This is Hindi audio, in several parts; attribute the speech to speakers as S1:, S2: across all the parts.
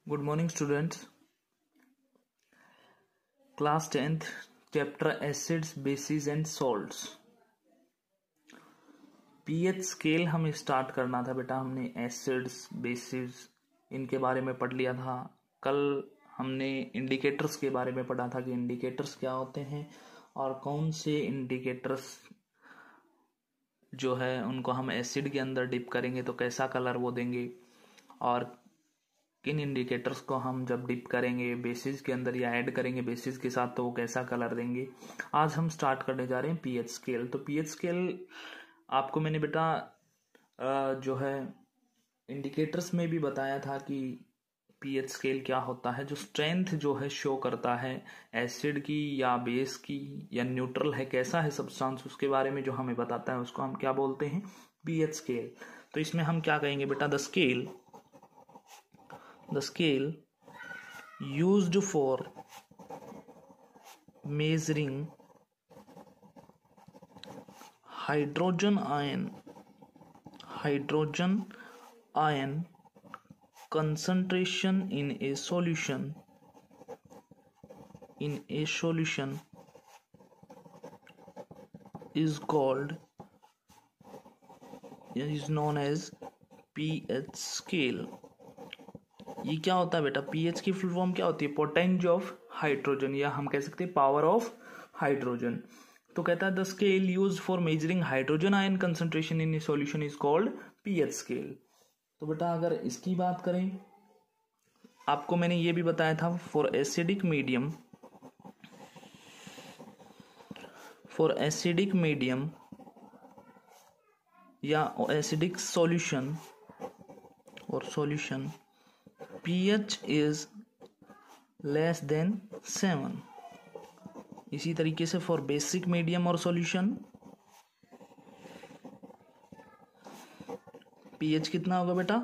S1: Good morning, students. Class 10th, chapter Acids, Bases and Salts. pH scale हमें स्टार्ट करना था बेटा. हमने एसिड्स, बेसिस इनके बारे में पढ़ लिया था. कल हमने इंडिकेटर्स के बारे में पढ़ा था कि इंडिकेटर्स क्या होते हैं और कौन से इंडिकेटर्स जो है उनको हम एसिड के अंदर डिप करेंगे तो कैसा कलर वो देंगे, और किन इंडिकेटर्स को हम जब डिप करेंगे बेसिस के अंदर या ऐड करेंगे बेसिस के साथ तो वो कैसा कलर देंगे. आज हम स्टार्ट करने जा रहे हैं पीएच स्केल. तो पीएच स्केल आपको मैंने बेटा जो है इंडिकेटर्स में भी बताया था कि पीएच स्केल क्या होता है. जो स्ट्रेंथ जो है शो करता है एसिड की या बेस की या न्यूट्रल है, कैसा है सब्सटेंस, उसके बारे में जो हमें बताता है उसको हम क्या बोलते हैं, पीएच स्केल. तो इसमें हम क्या कहेंगे बेटा, the scale used for measuring hydrogen ion concentration in a solution is known as pH scale. ये क्या होता है बेटा, पीएच की फुल फॉर्म क्या होती है, पोटेंज ऑफ हाइड्रोजन, या हम कह सकते हैं पावर ऑफ हाइड्रोजन. तो कहता है the scale used for measuring hydrogen ion concentration in A solution is called pH scale. तो बेटा अगर इसकी बात करें, आपको मैंने ये भी बताया था फॉर एसिडिक मीडियम या acidic solution pH is less than 7. इसी तरीके से फॉर बेसिक मीडियम और सॉल्यूशन pH कितना होगा बेटा,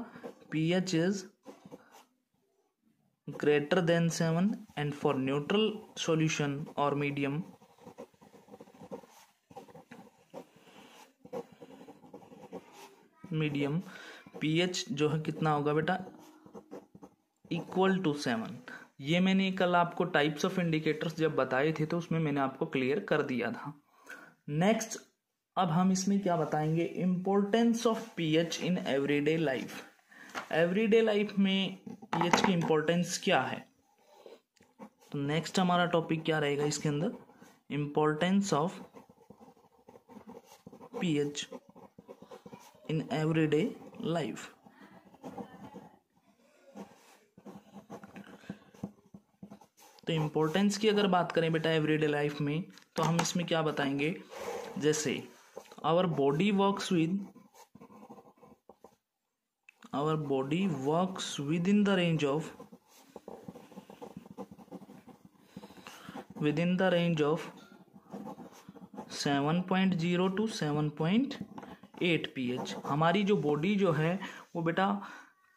S1: pH is greater than 7, and for neutral solution or medium pH जो है कितना होगा बेटा, इक्वल टू 7. ये मैंने कल आपको टाइप्स ऑफ इंडिकेटर्स जब बताए थे तो उसमें मैंने आपको क्लियर कर दिया था. नेक्स्ट अब हम इसमें क्या बताएंगे, importance of pH in everyday life. Everyday life में पीएच की इंपॉर्टेंस क्या है. तो नेक्स्ट हमारा टॉपिक क्या रहेगा इसके अंदर, importance of pH in everyday life. तो इम्पोर्टेंस की अगर बात करें बेटा एवरीडे लाइफ में, तो हम इसमें क्या बताएंगे, जैसे our body works within the range of 7.0 to 7.8 pH. हमारी जो बॉडी जो है वो बेटा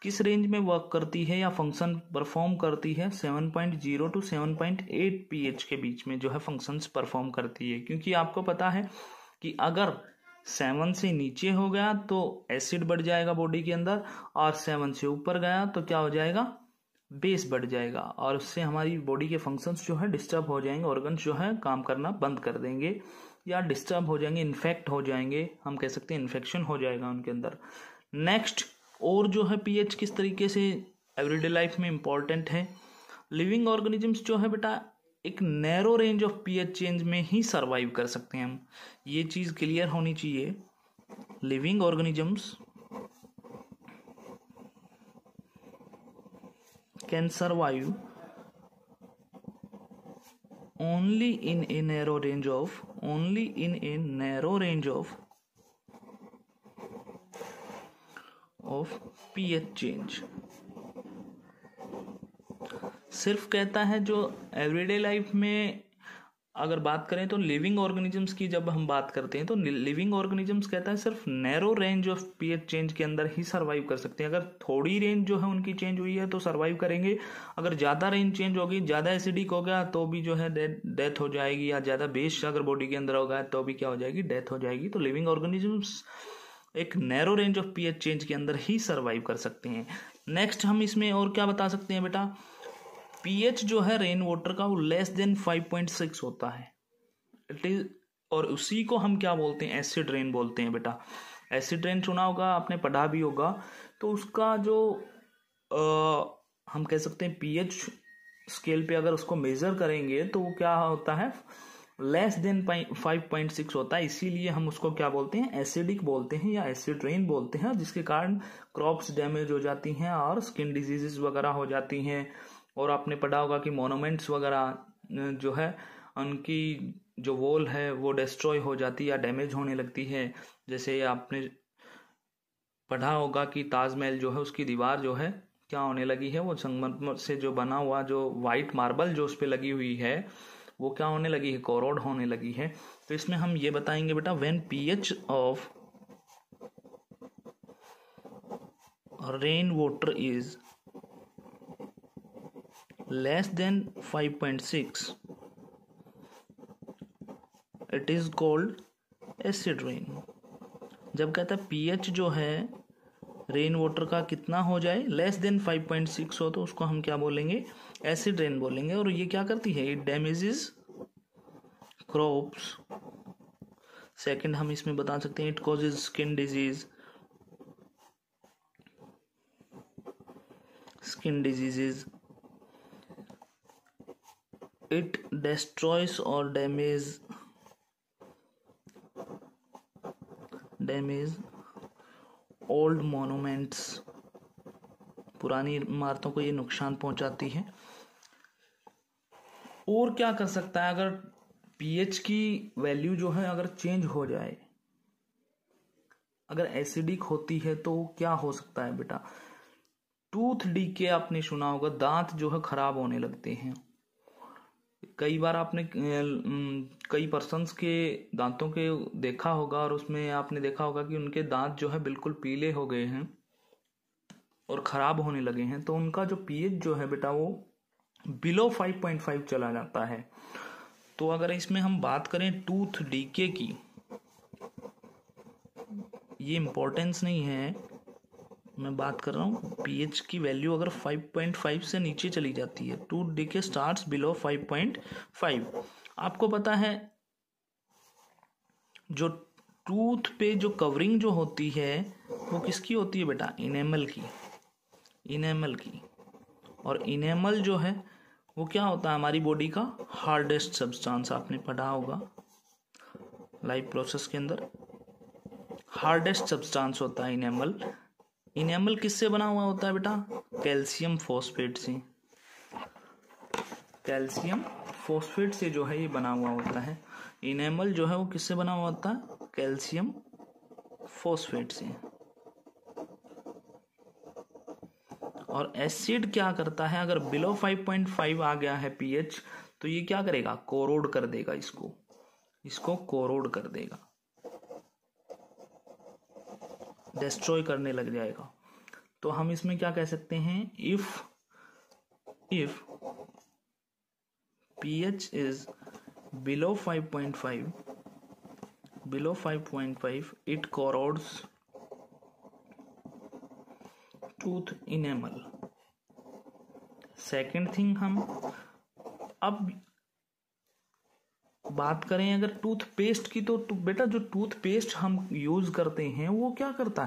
S1: किस रेंज में वर्क करती है या फंक्शन परफॉर्म करती है, 7.0 to 7.8 pH के बीच में जो है फंक्शंस परफॉर्म करती है. क्योंकि आपको पता है कि अगर 7 से नीचे हो गया तो एसिड बढ़ जाएगा बॉडी के अंदर, और 7 से ऊपर गया तो क्या हो जाएगा, बेस बढ़ जाएगा, और उससे हमारी बॉडी के फंक्शंस जो है डिस्टर्ब हो जाएंगे, ऑर्गन्स जो है काम करना बंद कर देंगे या डिस्टर्ब हो जाएंगे, इन्फेक्ट हो जाएंगे, हम कह सकते हैं इन्फेक्शन हो जाएगा उनके अंदर. नेक्स्ट और जो है पीएच किस तरीके से एवरीडे लाइफ में इंपॉर्टेंट है, लिविंग ऑर्गेनिजम्स जो है बेटा एक narrow range of pH change में ही सरवाइव कर सकते हैं हम. ये चीज क्लियर होनी चाहिए. Living organisms can survive only in a narrow range of pH change. सिर्फ कहता है जो एवरीडे लाइफ में अगर बात करें तो लिविंग ऑर्गेनिजम्स की जब हम बात करते हैं तो लिविंग ऑर्गेनिजम्स कहता है सिर्फ narrow range of pH change के अंदर ही सरवाइव कर सकते हैं. अगर थोड़ी रेंज जो है उनकी चेंज हुई है तो सरवाइव करेंगे, अगर ज़्यादा रेंज चेंज होगी, ज़्यादा एसिडिक हो गया तो भी जो है डेथ हो जाएगी, या ज़्यादा बेस अगर बॉडी के अंदर होगा तो भी क्या हो जाएगी, डेथ हो जाएगी. तो लिविंग ऑर्गेनिजम्स एक narrow range of pH change के अंदर ही सरवाइव कर सकते हैं. नेक्स्ट हम इसमें और क्या बता सकते हैं बेटा, पीएच जो है रेन वाटर का वो लेस देन 5.6 होता है, इट इज, और उसी को हम क्या बोलते हैं, एसिड रेन बोलते हैं बेटा। एसिड रेन सुना होगा आपने, पढ़ा भी होगा। तो उसका जो हम कह सकते हैं पीएच स्केल पे अगर उसको मेजर करेंगे तो वो क्या होता है, लेस देन 5.6 होता है। इसीलिए हम उसको क्या बोलते हैं, एसिडिक बोलते हैं या एसिड रेन बोलते हैं, जिसके कारण क्रॉप्स डैमेज हो जाती हैं और स्किन डिजीजेस वगैरह हो जाती हैं। और आपने पढ़ा होगा कि मोनूमेंट्स वगैरह जो है उनकी जो वॉल है वो डिस्ट्रॉय हो जाती है या डैमेज होने लगती है। जैसे आपने पढ़ा होगा कि ताजमहल जो है उसकी दीवार जो है क्या होने लगी है, वो संगमरमर से जो बना हुआ जो वाइट मार्बल जो उस पर लगी हुई है वो क्या होने लगी है, कोरोड होने लगी है। तो इसमें हम ये बताएंगे बेटा, when pH of rain water is less than 5.6 it is called acid rain. जब कहता है पीएच जो है रेन वाटर का कितना हो जाए, लेस देन 5.6 हो, तो उसको हम क्या बोलेंगे, एसिड रेन बोलेंगे। और ये क्या करती है, इट डैमेजेस क्रॉप्स। सेकंड हम इसमें बता सकते हैं, it causes skin diseases, it destroys और डैमेज ओल्ड मोनूमेंट्स, पुरानी इमारतों को ये नुकसान पहुंचाती है। और क्या कर सकता है, अगर पीएच की वैल्यू जो है अगर चेंज हो जाए, अगर एसिडिक होती है तो क्या हो सकता है बेटा, टूथ डीके आपने सुना होगा, दांत जो है खराब होने लगते हैं। कई बार आपने कई पर्सन्स के दांतों के देखा होगा और उसमें आपने देखा होगा कि उनके दांत जो है बिल्कुल पीले हो गए हैं और खराब होने लगे हैं। तो उनका जो पीएच जो है बेटा वो बिलो 5.5 चला जाता है। तो अगर इसमें हम बात करें टूथ डीके की, ये इंपॉर्टेंस नहीं है, मैं बात कर रहा हूँ पीएच की वैल्यू अगर 5.5 से नीचे चली जाती है, टूथ डीके स्टार्ट्स बिलो 5.5। आपको पता है जो टूथ पे जो कवरिंग जो होती है वो किसकी होती है बेटा, इनेमल की। और इनेमल जो है वो क्या होता है, हमारी बॉडी का हार्डेस्ट सब्सटेंस, आपने पढ़ा होगा लाइफ प्रोसेस के अंदर हार्डेस्ट सब्सटेंस होता है इनेमल। इनेमल किससे बना हुआ होता है बेटा, कैल्शियम फॉस्फेट से। कैल्शियम फॉस्फेट से जो है ये बना हुआ होता है। इनेमल जो है वो किससे बना हुआ होता है, कैल्शियम फॉस्फेट से। और एसिड क्या करता है, अगर बिलो 5.5 आ गया है पीएच तो ये क्या करेगा, कोरोड कर देगा, इसको कोरोड कर देगा, डिस्ट्रॉय करने लग जाएगा। तो हम इसमें क्या कह सकते हैं, if pH is below 5.5 it corrodes tooth enamel। Second thing, हम अब बात करें अगर टूथपेस्ट की, तो बेटा जो टूथपेस्ट हम यूज करते हैं वो क्या करता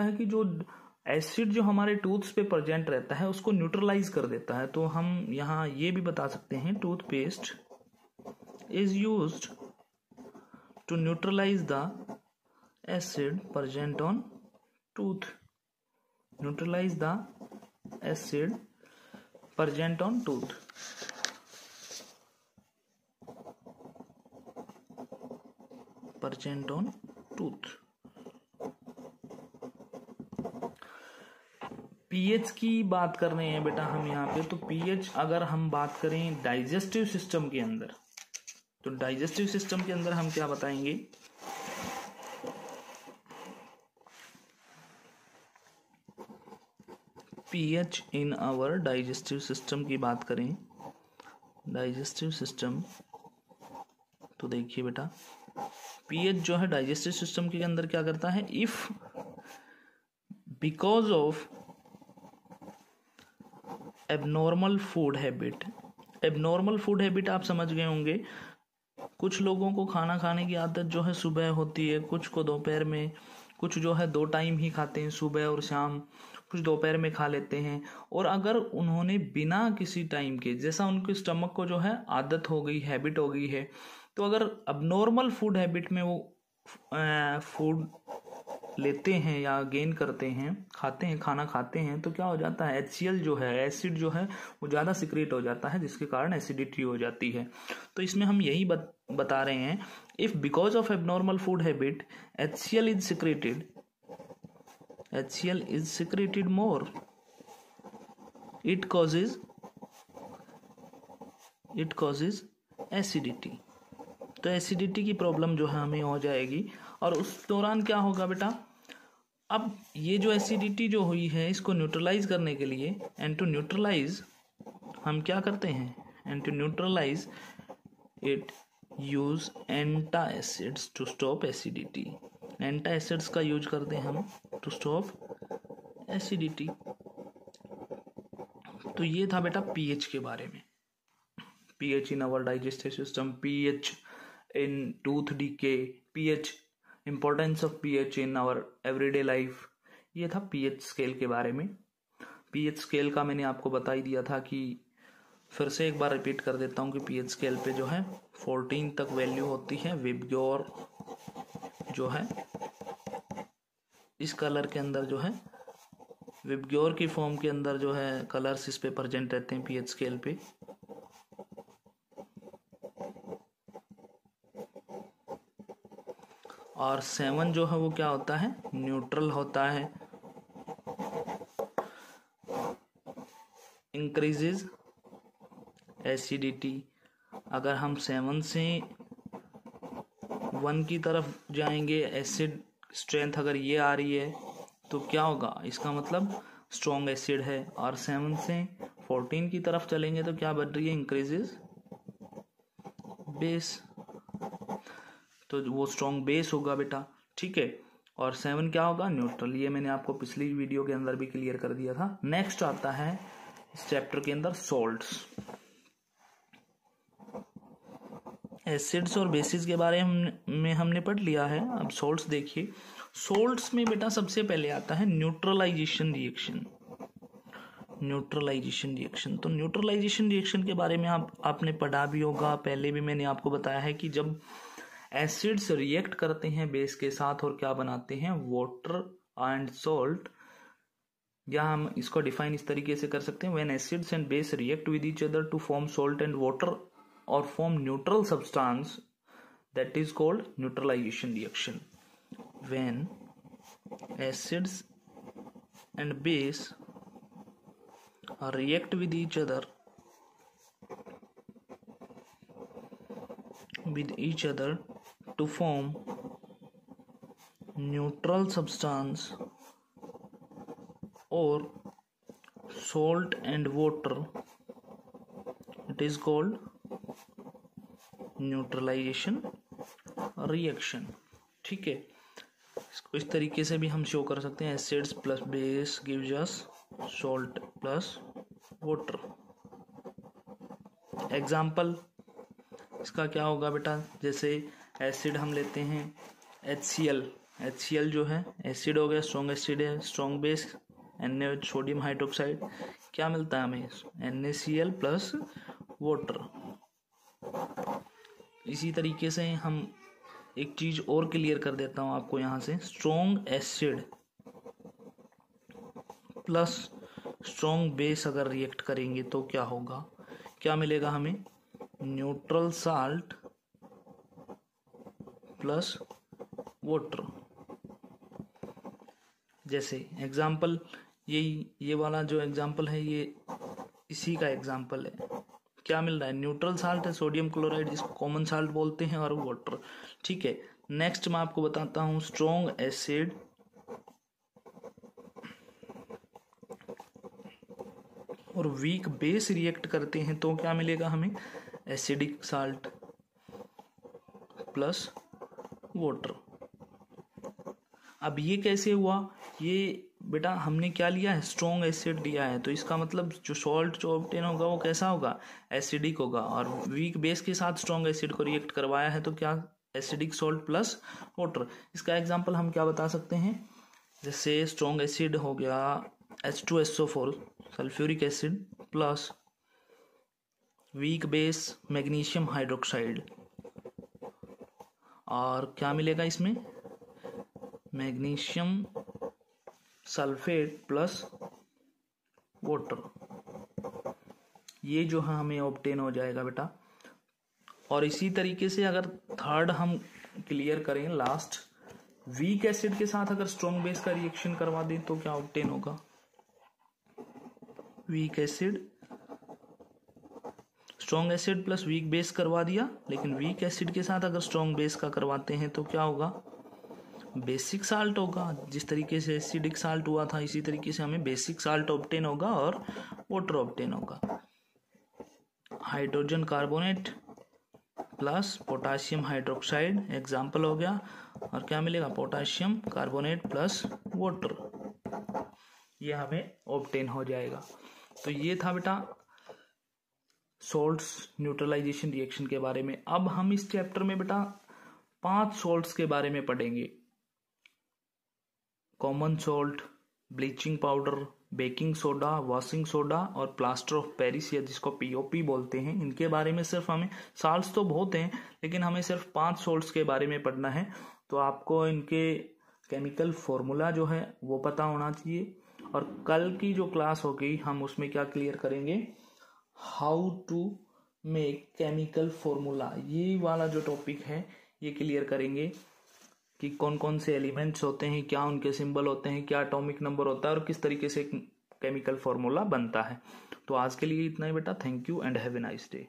S1: है कि जो एसिड जो हमारे टूथ्स पे प्रेजेंट रहता है उसको न्यूट्रलाइज कर देता है। तो हम यहाँ ये भी बता सकते हैं, toothpaste is used to neutralise the acid present on tooth, neutralise the acid present on tooth. Present on tooth. PH की बात कर रहे हैं बेटा हम यहाँ पे, तो पीएच अगर हम बात करें डाइजेस्टिव सिस्टम के अंदर, तो डाइजेस्टिव सिस्टम के अंदर हम क्या बताएंगे, pH in our digestive system की बात करें, डाइजेस्टिव सिस्टम, तो देखिए बेटा पीएच जो है डाइजेस्टिव सिस्टम के अंदर क्या करता है, if because of abnormal food habit. Abnormal food habit आप समझ गए होंगे। कुछ लोगों को खाना खाने की आदत जो है सुबह होती है, कुछ को दोपहर में, कुछ जो है 2 टाइम ही खाते हैं, सुबह और शाम, कुछ दोपहर में खा लेते हैं। और अगर उन्होंने बिना किसी टाइम के, जैसा उनके स्टमक को जो है आदत हो गई, हैबिट हो गई है, तो अगर अबनॉर्मल फूड हैबिट में वो फूड लेते हैं या गेन करते हैं, खाते हैं, खाना खाते हैं, तो क्या हो जाता है, HCl जो है, एसिड जो है वो ज़्यादा सिक्रेट हो जाता है, जिसके कारण एसिडिटी हो जाती है। तो इसमें हम यही बता रहे हैं, if because of abnormal food habit HCl is secreted more, it causes acidity। तो एसिडिटी की प्रॉब्लम जो है हमें हो जाएगी। और उस दौरान क्या होगा बेटा, अब ये जो एसिडिटी जो हुई है इसको न्यूट्रलाइज करने के लिए, एंड टू न्यूट्रलाइज हम क्या करते हैं, and to neutralize it use antacids to stop acidity. Antacids का यूज करते हैं हम टू स्टॉप एसिडिटी। तो ये था बेटा पीएच के बारे में, pH in our digestive system, pH in tooth decay, pH, importance of pH in our everyday life. ये था पीएच स्केल के बारे में। पीएच स्केल का मैंने आपको बता ही दिया था, कि फिर से एक बार रिपीट कर देता हूँ कि पीएच स्केल पे जो है 14 तक वैल्यू होती है। विबग्योर जो है इस कलर के अंदर जो है, विबग्योर की फॉर्म के अंदर जो है कलर्स इस पे प्रेजेंट रहते हैं पीएच स्केल पे। और 7 जो है वो क्या होता है, न्यूट्रल होता है। Increases acidity. अगर हम 7 से 1 की तरफ जाएंगे, एसिड स्ट्रेंथ अगर ये आ रही है तो क्या होगा, इसका मतलब स्ट्रॉन्ग एसिड है। और 7 से 14 की तरफ चलेंगे तो क्या बढ़ रही है, इंक्रीजेज बेस, तो वो स्ट्रॉन्ग बेस होगा बेटा, ठीक है। और 7 क्या होगा, न्यूट्रल। ये मैंने आपको पिछली वीडियो के अंदर भी क्लियर कर दिया था। नेक्स्ट आता है इस चैप्टर के अंदर सॉल्ट्स। एसिड्स और बेसिस के बारे में हमने पढ़ लिया है। अब सॉल्ट्स देखिए। सॉल्ट्स में बेटा सबसे पहले आता है न्यूट्रलाइजेशन रिएक्शन। न्यूट्रलाइजेशन रिएक्शन, तो न्यूट्रलाइजेशन रिएक्शन के बारे में आपने पढ़ा भी होगा। पहले भी मैंने आपको बताया है कि जब एसिड्स रिएक्ट करते हैं बेस के साथ और क्या बनाते हैं, वाटर एंड सॉल्ट, या हम इसको डिफाइन इस तरीके से कर सकते हैं, when acids and base react with each other to form salt and water और form neutral substance, that is called neutralization reaction. When acids and base react with each other to form neutral substance or salt and water, it is called neutralization reaction। ठीक है, इसको इस तरीके से भी हम शो कर सकते हैं, acids plus base gives us salt plus water. Example इसका क्या होगा बेटा, जैसे एसिड हम लेते हैं HCl जो है एसिड हो गया, स्ट्रॉन्ग एसिड है, strong base Na sodium hydroxide, क्या मिलता है हमें, NaCl प्लस वाटर। इसी तरीके से हम एक चीज और क्लियर कर देता हूं आपको यहाँ से, strong acid plus strong base अगर रिएक्ट करेंगे तो क्या होगा, क्या मिलेगा हमें, न्यूट्रल साल्ट प्लस वाटर। जैसे एग्जाम्पल ये वाला जो एग्जाम्पल है ये इसी का एग्जाम्पल है। क्या मिल रहा है, न्यूट्रल साल्ट है, सोडियम क्लोराइड जिसको कॉमन साल्ट बोलते हैं, और वाटर। ठीक है, नेक्स्ट मैं आपको बताता हूं, स्ट्रॉन्ग एसिड और वीक बेस रिएक्ट करते हैं तो क्या मिलेगा हमें, एसिडिक साल्ट प्लस वाटर। अब ये कैसे हुआ, ये बेटा हमने क्या लिया है, स्ट्रॉन्ग एसिड लिया है, तो इसका मतलब जो सॉल्ट जो ऑब्टेन होगा वो कैसा होगा, एसिडिक होगा। और वीक बेस के साथ स्ट्रॉन्ग एसिड को रिएक्ट करवाया है तो क्या, एसिडिक सॉल्ट प्लस वाटर। इसका एग्जांपल हम क्या बता सकते हैं, जैसे स्ट्रॉन्ग एसिड हो गया H2SO4 sulphuric acid plus weak base magnesium hydroxide, और क्या मिलेगा इसमें, मैग्नीशियम सल्फेट प्लस वाटर। ये जो है हमें ऑब्टेन हो जाएगा बेटा। और इसी तरीके से अगर थर्ड हम क्लियर करें, लास्ट, वीक एसिड के साथ अगर स्ट्रॉन्ग बेस का रिएक्शन करवा दें तो क्या ऑब्टेन होगा, weak acid, strong acid plus weak base करवा दिया, लेकिन वीक एसिड के साथ अगर स्ट्रॉन्ग बेस का करवाते हैं तो क्या होगा, बेसिक साल्ट होगा। जिस तरीके से एसिडिक साल्ट हुआ था इसी तरीके से हमें बेसिक साल्ट ऑब्टेन होगा और वाटर ऑब्टेन होगा। Hydrogen carbonate plus potassium hydroxide example हो गया, और क्या मिलेगा, पोटासियम कार्बोनेट प्लस वाटर, ये हमें ऑब्टेन हो जाएगा। तो ये था बेटा सॉल्ट्स न्यूट्रलाइजेशन रिएक्शन के बारे में। अब हम इस चैप्टर में बेटा 5 सॉल्ट्स के बारे में पढ़ेंगे, common salt, bleaching powder, baking soda, washing soda और प्लास्टर ऑफ पेरिस या जिसको पीओपी बोलते हैं। इनके बारे में सिर्फ हमें, साल्ट्स तो बहुत हैं लेकिन हमें सिर्फ 5 सॉल्ट्स के बारे में पढ़ना है। तो आपको इनके केमिकल फॉर्मूला जो है वो पता होना चाहिए, और कल की जो क्लास होगी हम उसमें क्या क्लियर करेंगे, how to make chemical formula, ये वाला जो टॉपिक है ये क्लियर करेंगे कि कौन कौन से एलिमेंट्स होते हैं, क्या उनके सिंबल होते हैं, क्या एटॉमिक नंबर होता है और किस तरीके से केमिकल फॉर्मूला बनता है। तो आज के लिए इतना ही बेटा, thank you and have a nice day.